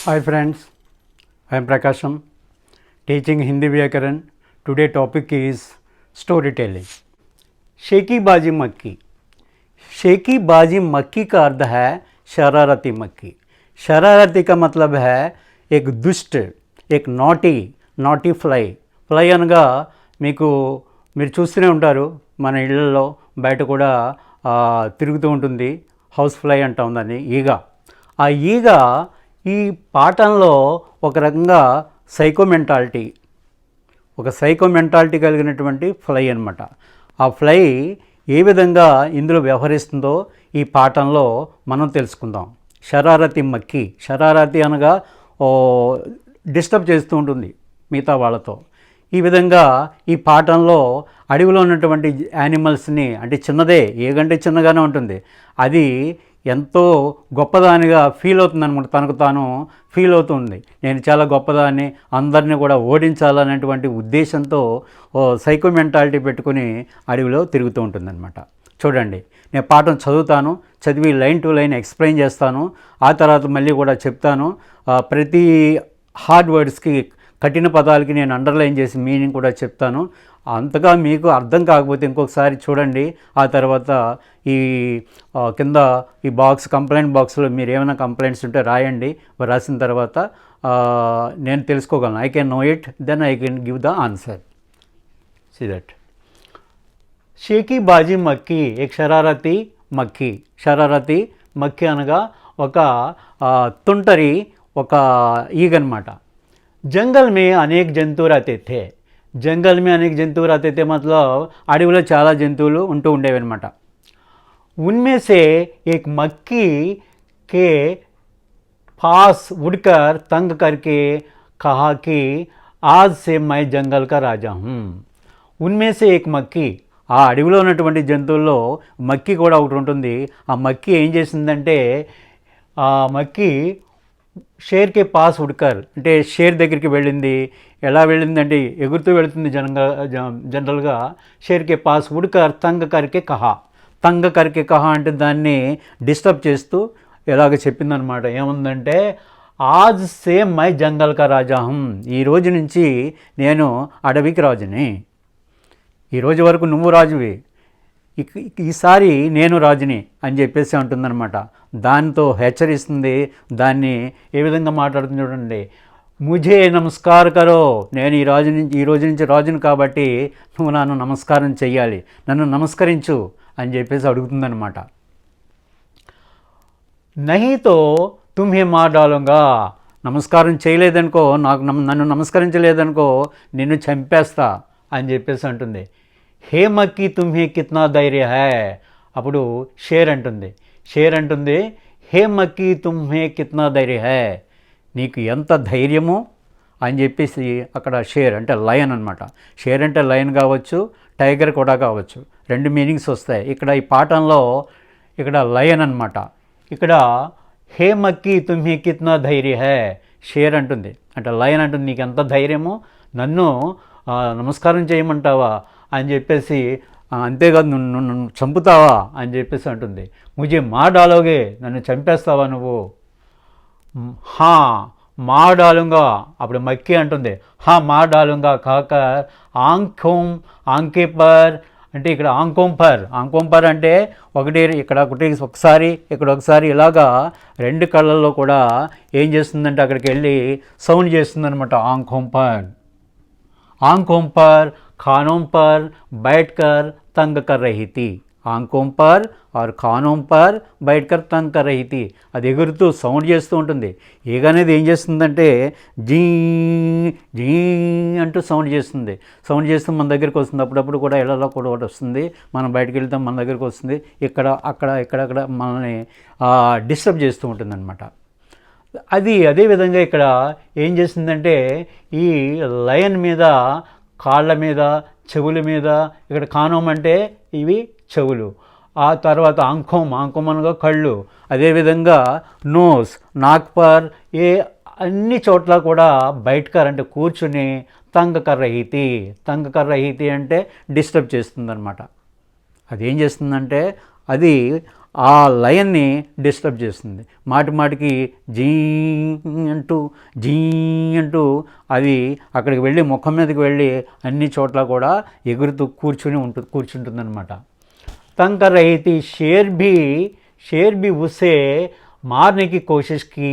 Hi friends, I am Prakasham, teaching Hindi Vyakaran. Today topic is storytelling. Shaky बाजी मक्की। Shaky बाजी मक्की का अर्थ है शरारती मक्की। शरारती का मतलब है एक दुष्ट, एक నాటీ ఫ్లై అనగా మీరు చూస్తూనే ఉంటారు, మన ఇళ్ళల్లో బయట కూడా తిరుగుతూ ఉంటుంది. హౌస్ ఫ్లై అంటాం దాన్ని, ఈగ. ఆ ఈగ ఈ పాఠంలో ఒక రకంగా సైకో మెంటాలిటీ కలిగినటువంటి ఫ్లై అన్నమాట. ఆ ఫ్లై ఏ విధంగా ఇందులో వ్యవహరిస్తుందో ఈ పాఠంలో మనం తెలుసుకుందాం. షరారతి అనగా డిస్టర్బ్ చేస్తూ ఉంటుంది మిగతా వాళ్ళతో. ఈ విధంగా ఈ పాఠంలో అడవిలో ఉన్నటువంటి యానిమల్స్ని, అంటే చిన్నదే, ఏగంటే చిన్నగానే ఉంటుంది, అది ఎంతో గొప్పదానిగా ఫీల్ అవుతుంది అనమాట. తనకు తాను ఫీల్ అవుతుంది, నేను చాలా గొప్పదాన్ని, అందరినీ కూడా ఓడించాలనేటువంటి ఉద్దేశంతో సైకో మెంటాలిటీ పెట్టుకుని అడవిలో తిరుగుతూ ఉంటుందన్నమాట. చూడండి, నేను పాఠం చదువుతాను, చదివి లైన్ టు లైన్ ఎక్స్ప్లెయిన్ చేస్తాను. ఆ తర్వాత మళ్ళీ కూడా చెప్తాను. ప్రతి హార్డ్ వర్డ్స్కి, కఠిన పదాలకి నేను అండర్లైన్ చేసి మీనింగ్ కూడా చెప్తాను. అంతగా మీకు అర్థం కాకపోతే ఇంకొకసారి చూడండి. ఆ తర్వాత ఈ కింద ఈ కంప్లైంట్ బాక్స్లో మీరు ఏమైనా కంప్లైంట్స్ ఉంటే రాయండి. రాసిన తర్వాత నేను తెలుసుకోగలను. I can know it, then I can give the answer. See that. షేకీ బాజీ మక్కి, ఏక్ షరారతి మక్కి అనగా ఒక తుంటరి, ఒక ఈగనమాట. जंगल में अनेक जंतु रहते थे. मतलब అడవిలో చాలా జంతువులు ఉంటూ ఉండేవి అనమాట. उनमें से एक मक्खी के पास उड़कर तंग करके कहा कि आज से मैं जंगल का राजा हूँ. उनमें से एक मक्खी, ఆ అడవిలో ఉన్నటువంటి జంతువుల్లో మక్కి కూడా ఒకటి ఉంటుంది. ఆ మక్కి ఏం చేసిందంటే, ఆ మక్కి షేర్కే పాస్ ఉడ్కర్, అంటే షేర్ దగ్గరికి వెళ్ళింది. ఎలా వెళ్ళిందంటే ఎగురుతూ వెళుతుంది జనరల్గా. షేర్కే పాస్ ఉడ్కర్ తంగ కరికే కహా అంటే దాన్ని డిస్టర్బ్ చేస్తూ ఎలాగ చెప్పిందనమాట. ఏముందంటే, ఆజ్ సే మై జంగల్ కా రాజా హం, ఈ రోజు నుంచి నేను అడవికి రాజుని. ఈ రోజు వరకు నువ్వు రాజువి, ఈసారి నేను రాజుని అని చెప్పేసి అంటుందన్నమాట. దాంతో హెచ్చరిస్తుంది. దాన్ని ఏ విధంగా మాట్లాడుతుంది చూడండి. ముझे నమస్కార్ కరో, నేను ఈ రోజు నుంచి రాజుని కాబట్టి నువ్వు నన్ను నమస్కారం చెయ్యాలి, నన్ను నమస్కరించు అని చెప్పేసి అడుగుతుందన్నమాట. నహీతో తుమ్హే మార్ డాలూంగా, నమస్కారం చేయలేదనుకో, నన్ను నమస్కరించలేదనుకో నిన్ను చంపేస్తా అని చెప్పేసి అంటుంది. హే మక్కి తుమ్హే కిత్నా ధైర్య హై, అప్పుడు షేర్ అంటుంది హే మక్కి తుమ్హే కిత్నా ధైర్య హై, నీకు ఎంత ధైర్యము అని చెప్పేసి. అక్కడ షేర్ అంటే లయన్ అనమాట. షేర్ అంటే లయన్ కావచ్చు, టైగర్ కూడా కావచ్చు, రెండు మీనింగ్స్ వస్తాయి. ఇక్కడ ఈ పాఠంలో ఇక్కడ లయన్ అనమాట. ఇక్కడ హే మక్కి తుమ్హే కిత్నా ధైర్య హై, షేర్ అంటుంది, అంటే లయన్ అంటుంది నీకు ఎంత ధైర్యము, నన్ను నమస్కారం చేయమంటావా అని చెప్పేసి, అంతేకాదు నన్ను చంపుతావా అని చెప్పేసి అంటుంది. ముझे మార్ డాలోగే, నన్ను చంపేస్తావా నువ్వు. హా మార్ డాలుంగా, అప్పుడు మక్కి అంటుంది హా మార్ డాలుంగా కాకర్ ఆంకే పర్, అంటే ఇక్కడ ఆంకోం పర్ అంటే ఒకసారి ఇలాగా రెండు కళ్ళల్లో కూడా ఏం చేస్తుందంటే అక్కడికి వెళ్ళి సౌండ్ చేస్తుందనమాట. आंखों पर कानों पर बैठकर तंग कर रही थी. आंखों पर और कानों पर बैठकर तंग कर रही थी. అది ఎగురుతూ సౌండ్ చేస్తూ ఉంటుంది. ఈగ అనేది ఏం చేస్తుందంటే జీ జీ అంటూ సౌండ్ చేస్తూ మన దగ్గరికి వస్తుంది. అప్పుడప్పుడు కూడా ఇళ్ళలో కూడా ఒకటి వస్తుంది, మనం బయటకు వెళ్తాం, మన దగ్గరికి వస్తుంది. ఇక్కడ మనల్ని డిస్టర్బ్ చేస్తూ ఉంటుంది అనమాట. అదే విధంగా ఇక్కడ ఏం చేసిందంటే, ఈ లయన్ మీద, కాళ్ళ మీద, చెవుల మీద, ఇక్కడ కానం అంటే ఇవి చెవులు, ఆ తర్వాత ఆంఖోం అనగా కళ్ళు, అదేవిధంగా నాక్ పర్, అన్ని చోట్ల కూడా బయటకర్ అంటే కూర్చుని, తంగ కర్ రహీతి అంటే డిస్టర్బ్ చేస్తుందన్నమాట. అదేం చేస్తుందంటే, అది ఆ లయన్ని డిస్టర్బ్ చేస్తుంది. మాటి మాటికి జీ అంటూ జీ అంటూ అది అక్కడికి వెళ్ళి ముఖం మీదకి వెళ్ళి అన్ని చోట్ల కూడా ఎగురుతూ కూర్చుంటుందన్నమాట. तंग रही थी షేర్ भी ఉసే మారనేకి కోషిష్కి,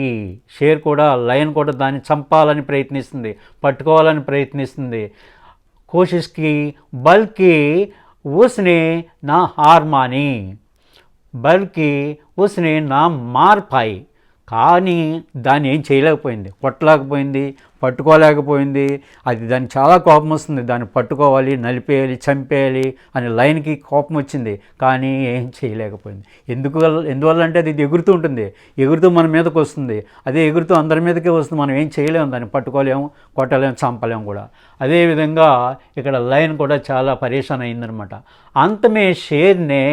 షేర్ కూడా లయన్ కూడా దాన్ని చంపాలని ప్రయత్నిస్తుంది, పట్టుకోవాలని ప్రయత్నిస్తుంది. కోషిష్కి బల్కి ఉస్నే నా హార్ మాని, బల్కి ఉస్నే నా మార్ పాయి, కానీ దాన్ని ఏం చేయలేకపోయింది, కొట్టలేకపోయింది, పట్టుకోలేకపోయింది. అది దానికి చాలా కోపం వస్తుంది, దాన్ని పట్టుకోవాలి, నలిపేయాలి, చంపేయాలి అని లయన్కి కోపం వచ్చింది, కానీ ఏం చేయలేకపోయింది. ఎందువల్ల అంటే అది ఎగురుతూ ఉంటుంది, ఎగురుతూ మన మీదకి వస్తుంది, అదే ఎగురుతూ అందరి మీదకే వస్తుంది, మనం ఏం చేయలేము, దాన్ని పట్టుకోలేము, కొట్టలేము, చంపలేము కూడా. అదేవిధంగా ఇక్కడ లయన్ కూడా చాలా పరేషాన్ అయిందనమాట. అంతమే షేర్నే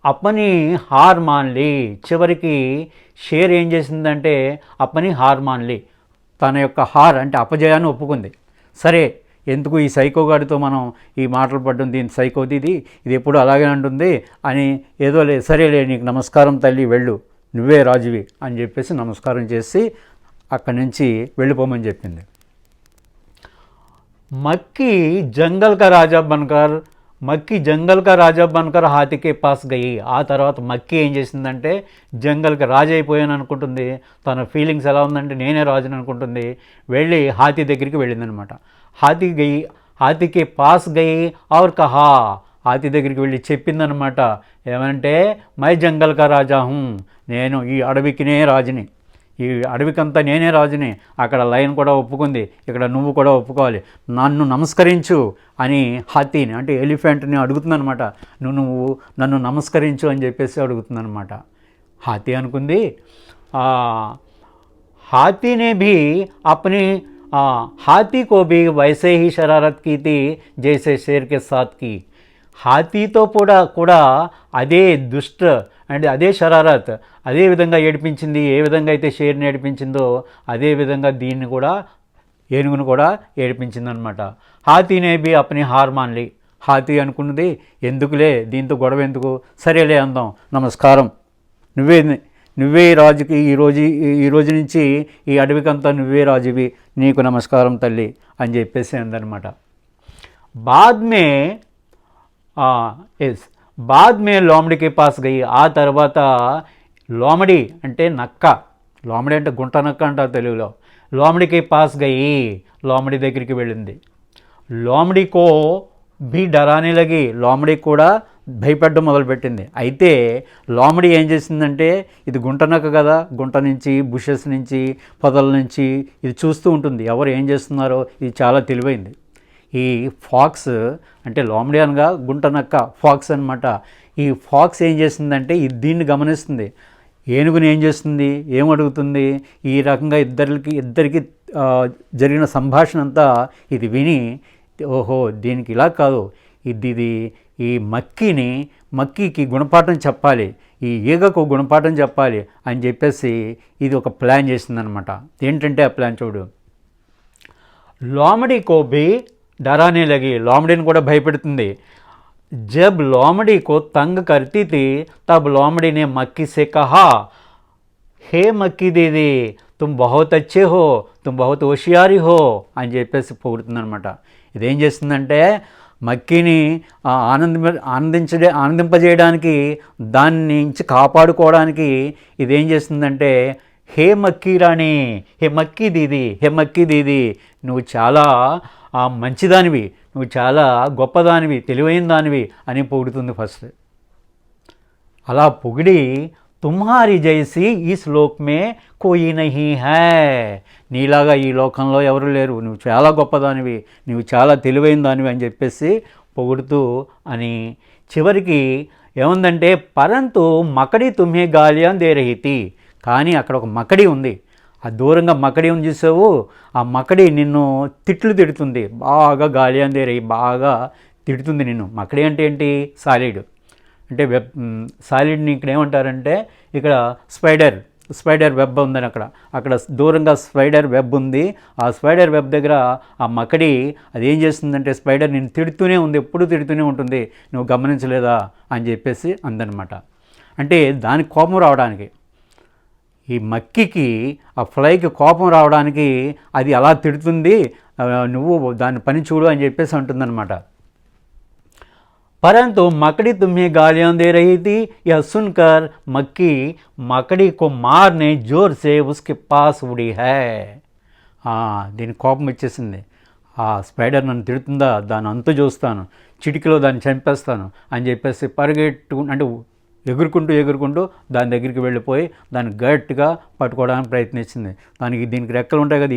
అప్పని హార్ మాన్లీ, చివరికి షేర్ ఏం చేసిందంటే అప్పని హార్ మాన్లీ, తన యొక్క హార్ అంటే అపజయాన్ని ఒప్పుకుంది. సరే ఎందుకు ఈ సైకోగాడితో మనం ఈ మాటలు పడ్డం, దీని సైకోది ఇది ఎప్పుడు అలాగే అంటుంది అని ఏదో సరేలే నీకు నమస్కారం తల్లి వెళ్ళు, నువ్వే రాజువి అని చెప్పేసి నమస్కారం చేసి అక్కడి నుంచి వెళ్ళిపోమని చెప్పింది. మక్కీ జంగల్ కా రాజా బన్కర్ హాతీకే పాస్ గయి. ఆ తర్వాత మక్కీ ఏం చేసిందంటే జంగల్కి రాజు అయిపోయాను అనుకుంటుంది, తన ఫీలింగ్స్ ఎలా ఉందంటే నేనే రాజుని అనుకుంటుంది, వెళ్ళి హాతీ దగ్గరికి వెళ్ళిందనమాట. హాతీకే పాస్ గయి ఔర్ కహా, హాతీ దగ్గరికి వెళ్ళి చెప్పిందనమాట, ఏమంటే మై జంగల్ కా రాజా హూ, నేను ఈ అడవికినే రాజుని, ఈ అడవికంతా నేనే రాజుని. అక్కడ లయన్ కూడా ఒప్పుకుంది, ఇక్కడ నువ్వు కూడా ఒప్పుకోవాలి, నన్ను నమస్కరించు అని హాతీని అంటే ఎలిఫెంట్ని అడుగుతుందనమాట. నువ్వు నన్ను నమస్కరించు అని చెప్పేసి అడుగుతుందనమాట. హాతీ అనుకుంది హాతీనే భీ అప్ని హాతీ కో భీ వైసే హీ షరారత్ కీ థీ జైసే షేర్ కే సాత్ కీ. హాతీతో కూడా అదే అంటే అదే షరారత్, అదే విధంగా ఏడిపించింది, ఏ విధంగా అయితే షేర్ని ఏడిపించిందో అదే విధంగా దీన్ని కూడా, ఏనుగును కూడా ఏడిపించిందనమాట. హాతీనే బి అప్ని హార్ మాన్లీ, హాతీ అనుకున్నది ఎందుకులే దీంతో గొడవ ఎందుకు, సరేలే అందాం, నమస్కారం, నువ్వే రాజుకి, ఈ రోజు నుంచి ఈ అడవికంతా నువ్వే రాజువి, నీకు నమస్కారం తల్లి అని చెప్పేసి అందనమాట. బాద్ మే లోమడికి పాస్ గయి. ఆ తర్వాత లోమడి అంటే నక్క, లోమడి అంటే గుంట నక్క అంటారు తెలుగులో. లోమడికి పాస్ గయి, లోమడి దగ్గరికి వెళ్ళింది. లోమడికో భీ డరానే లగి, లోమడి కూడా భయపడడం మొదలుపెట్టింది. అయితే లోమడి ఏం చేసిందంటే ఇది గుంట నక్క కదా, గుంట నుంచి, బుషెస్ నుంచి, పొదల నుంచి ఇది చూస్తూ ఉంటుంది, ఎవరు ఏం చేస్తున్నారో. ఇది చాలా తెలివైంది. ఈ ఫాక్స్ అంటే లోమడి అనగా గుంట నక్క, ఫాక్స్ అనమాట. ఈ ఫాక్స్ ఏం చేసిందంటే దీన్ని గమనిస్తుంది, ఏనుగుని ఏం చేస్తుంది, ఏమడుగుతుంది, ఈ రకంగా ఇద్దరికి జరిగిన సంభాషణ అంతా ఇది విని, ఓహో దీనికి ఇలా కాదు, ఇది ఈ మక్కీకి గుణపాఠం చెప్పాలి, ఈ ఈగకు గుణపాఠం చెప్పాలి అని చెప్పేసి ఇది ఒక ప్లాన్ చేసిందనమాట. ఏంటంటే ఆ ప్లాన్ చూడు. లోమడి కోబి डराने लगी, लोमड़ी को भयपड़ती. जब लोमड़ी को तंग करती थी तब लोमड़ी ने मक्की से कहा, हे मक्की दीदी तुम बहुत अच्छे हो, तुम बहुत होशियारी हो అని చెప్పేసి పొగుడుతుందన్నమాట. ఇదేం చేస్తుందంటే మక్కీని ఆనందింపజేయడానికి, దాని నుంచి కాపాడుకోవడానికి ఇదేం చేస్తుందంటే, హే మక్కీ రాణి, హే మక్కీ దీది నువ్వు చాలా మంచిదానివి, నువ్వు చాలా గొప్పదానివి, తెలివైన దానివి అని పొగుడుతుంది ఫస్ట్. అలా పొగిడి తుమ్హారీ జైసి ఈ శ్లోక్ మే కోయి నహీ హై, నీలాగా ఈ లోకంలో ఎవరు లేరు, నువ్వు చాలా గొప్పదానివి, నువ్వు చాలా తెలివైన దానివి అని చెప్పేసి పొగుడుతూ అని చివరికి ఏముందంటే, పరంతు మకడి తుమ్హే గాలియాన్ దే రహితి, కానీ అక్కడ ఒక మకడి ఉంది, ఆ దూరంగా మకడి ఉంది చూసావు, ఆ మకడి నిన్ను తిడుతుంది, బాగా గాలియాన్ దే రహి, బాగా తిడుతుంది నిన్ను. మకడి అంటే ఏంటి, సాలిడ్ అంటే వెబ్, సాలిడ్ని ఇక్కడ ఏమంటారంటే, ఇక్కడ స్పైడర్ వెబ్ ఉందని అక్కడ దూరంగా స్పైడర్ వెబ్ ఉంది. ఆ స్పైడర్ వెబ్ దగ్గర ఆ మకడి అది ఏం చేస్తుందంటే, స్పైడర్ నిన్ను తిడుతూనే ఉంది, ఎప్పుడూ తిడుతూనే ఉంటుంది, నువ్వు గమనించలేదా అని చెప్పేసి అందనమాట. అంటే దానికి కోపం రావడానికి, ఈ మక్కికి ఆ ఫ్లైకి కోపం రావడానికి అది అలా తిడుతుంది, నువ్వు దాని పని చూడు అని చెప్పేసి అంటుందన్నమాట. परंतु मकड़ी तुम्हें गालियां दे रही थी, यह सुनकर मक्खी मकड़ी को मारने जोर से उसके पास उड़ी है. దీని కోపం వచ్చేసింది, ఆ స్పైడర్ నన్ను తిడుతుందా, దాన్ని అంతు చూస్తాను, చిటికలో దాన్ని చంపేస్తాను అని చెప్పేసి అంటే ఎగురుకుంటూ దాని దగ్గరికి వెళ్ళిపోయి దాన్ని గట్టిగా పట్టుకోవడానికి ప్రయత్నించింది. దీనికి రెక్కలు ఉంటాయి కదా,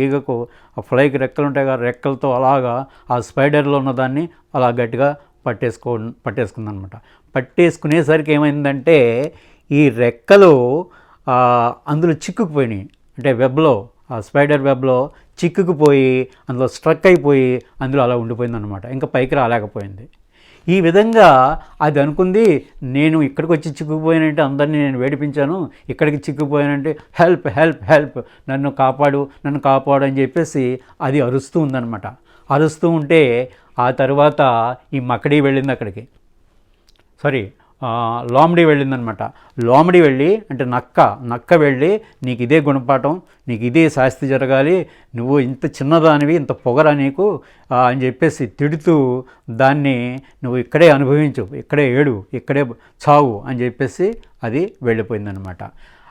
ఈగకు ఆ ఫ్లైకి రెక్కలు ఉంటాయి కదా, రెక్కలతో అలాగా ఆ స్పైడర్లో ఉన్న దాన్ని అలా గట్టిగా పట్టేసుకుందనమాట. పట్టేసుకునేసరికి ఏమైందంటే ఈ రెక్కలు అందులో చిక్కుకుపోయినాయి, అంటే వెబ్లో, ఆ స్పైడర్ వెబ్లో చిక్కుకుపోయి అందులో స్ట్రక్ అయిపోయి అందులో అలా ఉండిపోయిందనమాట. ఇంకా పైకి రాలేకపోయింది. ఈ విధంగా అది అనుకుంది, నేను ఇక్కడికి వచ్చి చిక్కుకుపోయానంటే అందరినీ నేను వేడిపించాను, ఇక్కడికి చిక్కుకుపోయానంటే హెల్ప్ హెల్ప్ హెల్ప్, నన్ను కాపాడు అని చెప్పేసి అది అరుస్తూ ఉందన్నమాట. అరుస్తూ ఉంటే ఆ తర్వాత ఈ మకడి వెళ్ళింది అక్కడికి, లోమడి వెళ్ళిందనమాట. లోమడి వెళ్ళి అంటే నక్క వెళ్ళి, నీకు ఇదే గుణపాఠం, నీకు ఇదే శాస్తి జరగాలి, నువ్వు ఇంత చిన్నదానివి, ఇంత పొగరా నీకు అని చెప్పేసి తిడుతూ దాన్ని నువ్వు ఇక్కడే అనుభవించు, ఇక్కడే ఏడు, ఇక్కడే చావు అని చెప్పేసి అది వెళ్ళిపోయిందనమాట.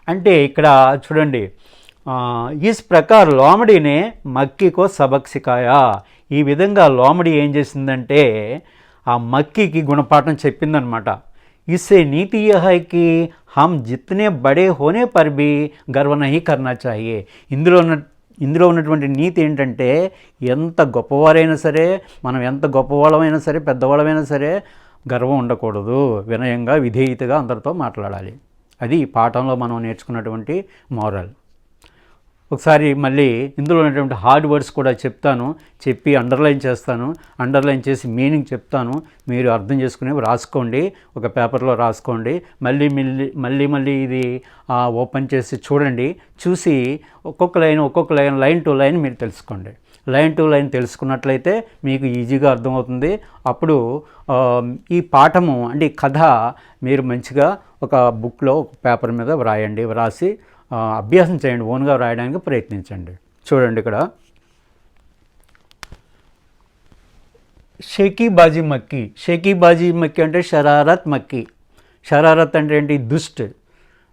అంటే ఇక్కడ చూడండి, ఇస్ ప్రకార్ లోమడినే మక్కీకో సబక్ సికాయా. ఈ విధంగా లోమడి ఏం చేసిందంటే ఆ మక్కీకి గుణపాఠం చెప్పిందనమాట. इससे नीति यह है कि हम जितने बड़े होने पर भी गर्व नहीं करना चाहिए. ఇందులో ఉన్నటువంటి నీతి ఏంటంటే, ఎంత గొప్పవారైనా సరే, మనం ఎంత గొప్పవాళ్ళమైనా సరే, పెద్దవాళ్ళమైనా సరే గర్వం ఉండకూడదు, వినయంగా విధేయతగా అందరితో మాట్లాడాలి. అది ఈ పాఠంలో మనం నేర్చుకున్నటువంటి మోరల్. ఒకసారి మళ్ళీ ఇందులో ఉన్నటువంటి హార్డ్ వర్డ్స్ కూడా చెప్పి అండర్లైన్ చేస్తాను, అండర్లైన్ చేసి మీనింగ్ చెప్తాను, మీరు అర్థం చేసుకుని రాసుకోండి, ఒక పేపర్లో రాసుకోండి. మళ్ళీ ఇది ఓపెన్ చేసి చూడండి, చూసి ఒక్కొక్క లైన్ లైన్ టు లైన్ మీరు తెలుసుకోండి. లైన్ టు లైన్ తెలుసుకున్నట్లయితే మీకు ఈజీగా అర్థమవుతుంది. అప్పుడు ఈ పాఠము అంటే ఈ కథ మీరు మంచిగా ఒక బుక్లో ఒక పేపర్ మీద వ్రాసి అభ్యాసం చేయండి, ఓన్గా రాయడానికి ప్రయత్నించండి. చూడండి ఇక్కడ షేకీబాజీ మక్కీ అంటే షరారత్ మక్కీ. షరారత్ అంటే ఏంటి,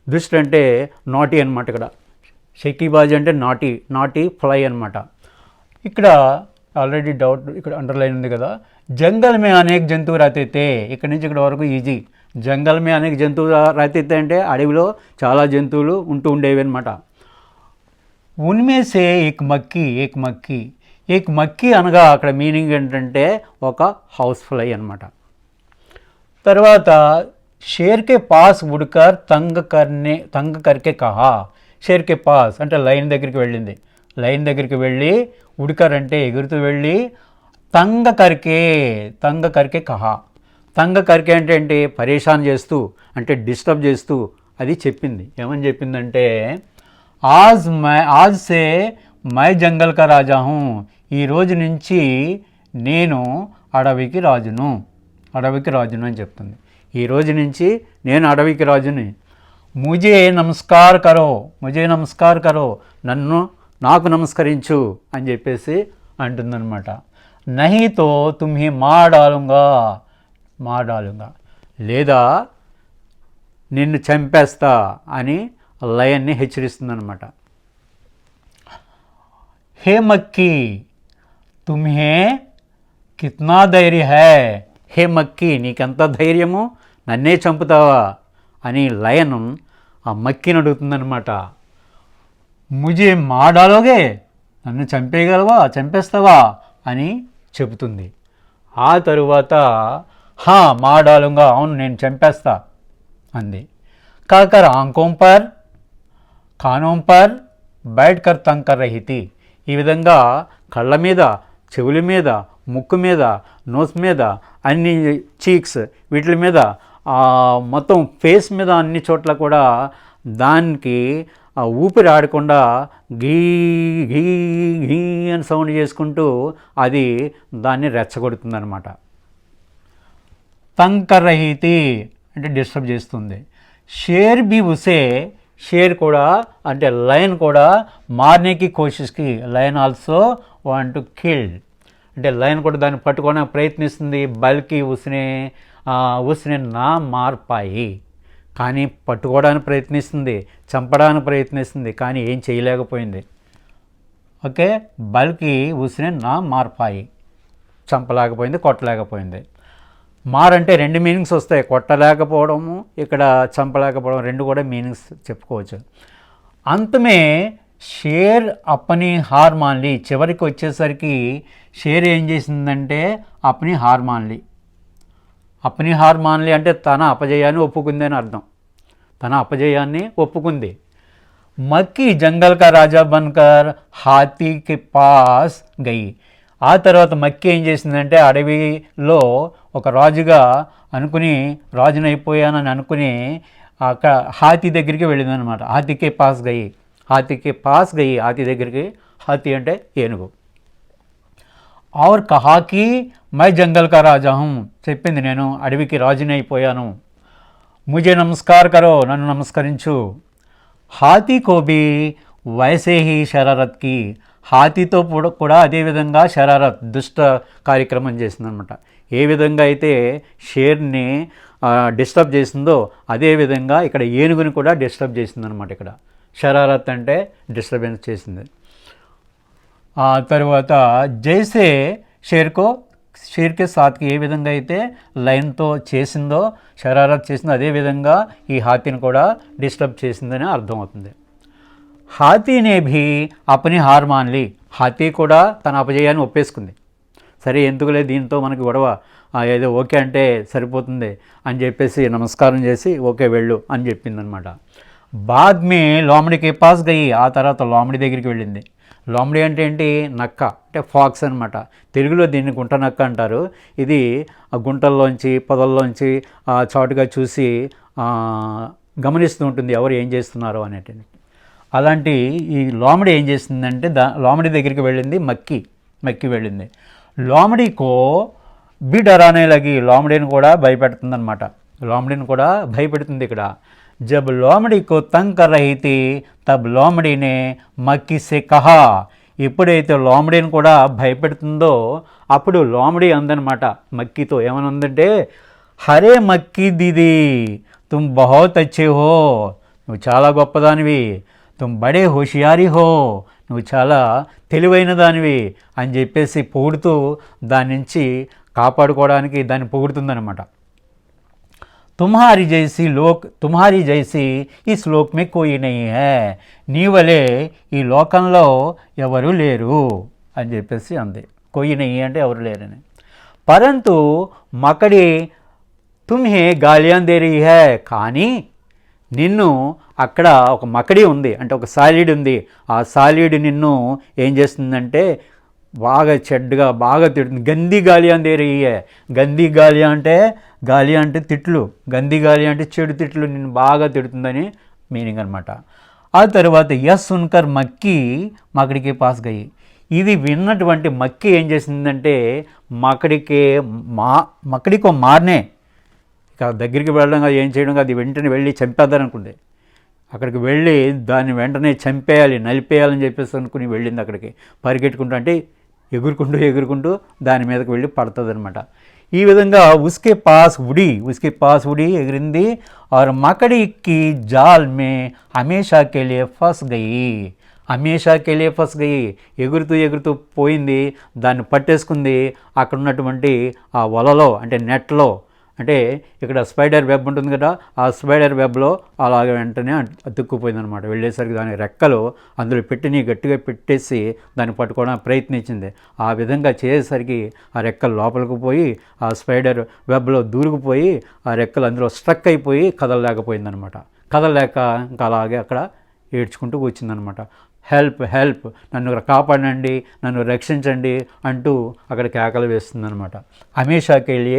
దుష్ట్ అంటే నాటీ అనమాట. ఇక్కడ షేకీబాజీ అంటే నాటీ ఫ్లై అనమాట. ఇక్కడ ఆల్రెడీ డౌట్ ఇక్కడ అండర్లైన్ ఉంది కదా, జంగల్ మే అనేక జంతువు రాతైతే, ఇక్కడ నుంచి ఇక్కడ వరకు ఈజీ. జంగల్ మే అనేక జంతువు రాతైతే అంటే అడవిలో చాలా జంతువులు ఉంటూ ఉండేవి అనమాట. ఉన్మే సే ఏక్ మక్కీ అనగా అక్కడ మీనింగ్ ఏంటంటే ఒక హౌస్ ఫ్లై అనమాట. తర్వాత షేర్కే పాస్ ఉడ్కర్ తంగ్ కర్కే కహా. షేర్కే పాస్ అంటే లైన్ దగ్గరికి వెళ్ళింది, లైన్ దగ్గరికి వెళ్ళి, ఉడ్కర్ అంటే ఎగురుతూ వెళ్ళి, తంగ కర్కే కహా. తంగ కర్కే అంటే ఏంటి, పరేషాన్ చేస్తూ అంటే డిస్టర్బ్ చేస్తూ అది చెప్పింది. ఏమని చెప్పిందంటే, ఆజ్ సే మై జంగల్ కా రాజా హూ, ఈ రోజు నుంచి నేను అడవికి రాజును అని చెప్తుంది. ఈ రోజు నుంచి నేను అడవికి రాజుని. ముజే నమస్కార్ కరో, నాకు నమస్కరించు అని చెప్పేసి అంటుందన్నమాట. నహీతో తుమ్హే మార్ డాలుంగా, లేదా నిన్ను చంపేస్తా అని లయన్ని హెచ్చరిస్తుందన్నమాట. హే మక్కీ తుమ్హే కిత్నా ధైర్య హై, హే మక్కీ నీకెంత ధైర్యము, నన్నే చంపుతావా అని లయన్ ఆ మక్కీని అడుగుతుందన్నమాట. ముజే మార్ డాలోగే, నన్ను చంపేస్తావా అని చెబుతుంది. ఆ తరువాత మార్ డాలుంగా, అవును నేను చంపేస్తా అంది. కాకర్ కానోం పర్ బైట్ కర్ తంగ్ కర్ రహీ థీ. ఈ విధంగా కళ్ళ మీద, చెవుల మీద, ముక్కు మీద, నోస్ మీద, అన్ని చీక్స్ వీటి మీద, మొత్తం ఫేస్ మీద అన్ని చోట్ల కూడా దానికి ఊపిరి ఆడకుండా ఘీ ఘీ ఘీ అని సౌండ్ చేసుకుంటూ అది దాన్ని రెచ్చగొడుతుందన్నమాట. తంగ్ కర్ రహీ థీ అంటే డిస్టర్బ్ చేస్తుంది. షేర్ బి ఉసే, షేర్ కూడా అంటే లయన్ కూడా మారనేకి కోషిష్కి, lion also want to kill, అంటే లయన్ కూడా దాన్ని పట్టుకోవడానికి ప్రయత్నిస్తుంది. బల్కి ఉస్నే నా మార్పాయి, కానీ పట్టుకోవడానికి ప్రయత్నిస్తుంది, చంపడానికి ప్రయత్నిస్తుంది, కానీ ఏం చేయలేకపోయింది. ఓకే, బల్కి ఉస్నే నా మార్పాయి, చంపలేకపోయింది, కొట్టలేకపోయింది. మార్ అంటే రెండు మీనింగ్స్ వస్తాయి, కొట్టలేకపోవడము ఇక్కడ చంపలేకపోవడం, రెండు కూడా మీనింగ్స్ చెప్పుకోవచ్చు. అంతమే షేర్ అప్పని హార్ మాన్లీ, చివరికి వచ్చేసరికి షేర్ ఏం చేసిందంటే అప్పని హార్ మాన్లీ. అప్పని హార్ మాన్లీ అంటే తన అపజయాన్ని ఒప్పుకుంది అని అర్థం, తన అపజయాన్ని ఒప్పుకుంది. మక్కీ జంగల్ కా రాజా బన్కర్ హాతీకి పాస్ గయి, ఆ తర్వాత మక్కీ ఏం చేసిందంటే అడవిలో ఒక రాజుగా అనుకుని, రాజునైపోయానని అనుకుని అక్కడ హాతీ దగ్గరికి వెళ్ళిందనమాట. హాతీకే పాస్ గయి, హాతీకే పాస్ గయి, హాతీ దగ్గరికి, హాతీ అంటే ఏనుగు. और कहा कि मैं जंगल का राजा हूँ, చెప్పింది నేను అడవికి రాజుని అయిపోయాను. ముజే నమస్కార్ కరో, నన్ను నమస్కరించు. హాతీ కో భీ వైసే హీ షరారత్ కి, హాతీతో కూడా అదేవిధంగా షరారత్ దుష్ట కార్యక్రమం చేసిందనమాట. ఏ విధంగా అయితే షేర్ని డిస్టర్బ్ చేసిందో అదేవిధంగా ఇక్కడ ఏనుగుని కూడా డిస్టర్బ్ చేసిందనమాట. ఇక్కడ షరారత్ అంటే డిస్టర్బెన్స్ చేసింది. ఆ తర్వాత జైసే షేర్కే సాత్కి, ఏ విధంగా అయితే లైన్తో చేసిందో, షరారత్ చేసిందో అదేవిధంగా ఈ హాతీని కూడా డిస్టర్బ్ చేసిందని అర్థమవుతుంది. హాతీనే భీ అపని హార్ మాన్లీ, హాతీ కూడా తన అపజయాన్ని ఒప్పేసుకుంది. సరే ఎందుకులే దీంతో మనకి గొడవ, ఏదో ఓకే అంటే సరిపోతుంది అని చెప్పేసి నమస్కారం చేసి ఓకే వెళ్ళు అని చెప్పిందనమాట. బాద్మే లోమడికి పాస్ గయి, ఆ తర్వాత లోమడి దగ్గరికి వెళ్ళింది. లోమడి అంటే ఏంటి, నక్క అంటే ఫాక్స్ అనమాట. తెలుగులో దీన్ని గుంట నక్క అంటారు. ఇది గుంటల్లోంచి పొదల్లోంచి చాటుగా చూసి గమనిస్తూ ఉంటుంది ఎవరు ఏం చేస్తున్నారో అనేటివి. అలాంటి ఈ లోమడి ఏం చేసిందంటే లోమడి దగ్గరికి వెళ్ళింది, మక్కి వెళ్ళింది. లోమడికో బి డరానే లగి, లోమడిని కూడా భయపెడుతుందన్నమాట. లోమడిని కూడా భయపెడుతుంది ఇక్కడ. जब लोमड़ी को तंग कर रही थी तब लोमड़ी ने मक्की से कहा, ఎప్పుడైతే లోమడిని కూడా భయపెడుతుందో అప్పుడు లోమడి అందనమాట మక్కీతో, ఏమనుందంటే హరే మక్కీ దీదీ తుమ్ బహుత్ అచ్చే హో, నువ్వు చాలా గొప్పదానివి, తుమ్ బడే హోషియారీ హో, నువ్వు చాలా తెలివైన దానివి అని చెప్పేసి పొగుడుతూ దాని నుంచి కాపాడుకోవడానికి దాన్ని పొగుడుతుందనమాట. तुम्हारी जैसी इस लोक में कोई नहीं है, నీ వలే ఈ లోకంలో ఎవరు లేరు అని చెప్పేసి అంది. కోయి నహీ అంటే ఎవరు లేరని. పరంతు మకడి తుమ్హే గాలియాన్ దే రహీ హై, కానీ నిన్ను అక్కడ ఒక మకడి ఉంది అంటే ఒక సాలీడ్ ఉంది, ఆ సాలీడ్ నిన్ను ఏం చేస్తుందంటే బాగా చెడ్డగా బాగా తిడుతుంది. గంది గాలి అని దేరయ్యే, గంది గాలి అంటే తిట్లు, గంది గాలి అంటే చెడు తిట్లు, నిన్ను బాగా తిడుతుందని మీనింగ్ అనమాట. ఆ తర్వాత యస్ సున్కర్ మక్కడికి పాస్ గయి, ఇది విన్నటువంటి మక్కి ఏం చేసిందంటే మక్కడికో మారనే, ఇక దగ్గరికి వెళ్ళడం ఏం చేయడం, అది వెంటనే వెళ్ళి చంపేద్దారనుకుంది. అక్కడికి వెళ్ళి దాన్ని వెంటనే చంపేయాలి, నలిపేయాలని చెప్పేసి అనుకుని వెళ్ళింది అక్కడికి పరిగెట్టుకుంటూ, అంటే ఎగురుకుంటూ దాని మీదకి వెళ్ళి పడుతుంది అనమాట. ఈ విధంగా ఉస్కే పాస్ ఉడి ఎగిరింది. और मकड़ी की जाल में हमेशा के लिए फंस गई, ఎగురుతూ పోయింది, దాన్ని పట్టేసుకుంది అక్కడ ఉన్నటువంటి ఆ వలలో అంటే నెట్లో, అంటే ఇక్కడ స్పైడర్ వెబ్ ఉంటుంది కదా, ఆ స్పైడర్ వెబ్లో అలాగే వెంటనే అతుక్కుపోయింది అనమాట. వెళ్ళేసరికి దాని రెక్కలు అందులో గట్టిగా పెట్టేసి దాన్ని పట్టుకోవడానికి ప్రయత్నించింది. ఆ విధంగా చేసేసరికి ఆ రెక్కలు లోపలికి పోయి ఆ స్పైడర్ వెబ్లో దూరుకుపోయి ఆ రెక్కలు అందులో స్ట్రక్ అయిపోయి కదలలేకపోయిందనమాట. కదలలేక ఇంకా అలాగే అక్కడ ఏడ్చుకుంటూ కూర్చుందనమాట. హెల్ప్ నన్ను కాపాడండి, నన్ను రక్షించండి అంటూ అక్కడ కేకలు వేస్తుందనమాట. హమేషాకి వెళ్ళి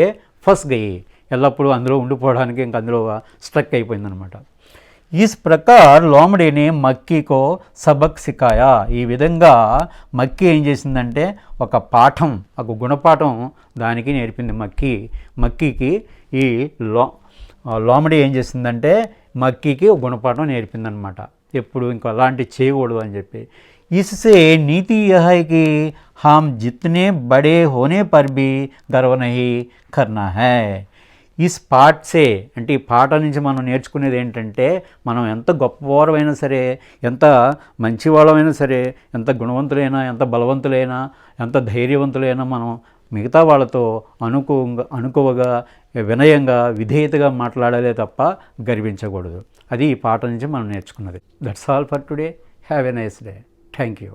ఫస్ గయి, ఎల్లప్పుడూ అందులో ఉండిపోవడానికి ఇంకా అందులో స్ట్రక్ అయిపోయిందనమాట. ఇస్ ప్రకార్ లోమడిని మక్కీకో సబక్ సికాయా, ఈ విధంగా మక్కీ ఏం చేసిందంటే ఒక గుణపాఠం దానికి నేర్పింది. మక్కీకి ఈ లోమడి ఏం చేసిందంటే మక్కీకి ఒక గుణపాఠం నేర్పిందనమాట. ఎప్పుడు ఇంకో అలాంటివి చేయకూడదు అని చెప్పి. इससे नीति यह है कि हम जितने बड़े होने पर भी गर्व नहीं करना है. ఇస్ పార్ట్సే అంటే ఈ పాట నుంచి మనం నేర్చుకునేది ఏంటంటే, మనం ఎంత గొప్పవారమైనా సరే, ఎంత మంచివాళ్ళమైనా సరే, ఎంత గుణవంతులైనా, ఎంత బలవంతులైనా, ఎంత ధైర్యవంతులైనా మనం మిగతా వాళ్ళతో అనుకువగా, వినయంగా, విధేయతగా మాట్లాడాలే తప్ప గర్వించకూడదు. అది ఈ పాట నుంచి మనం నేర్చుకున్నది. That's all for today. Have a nice day. Thank you.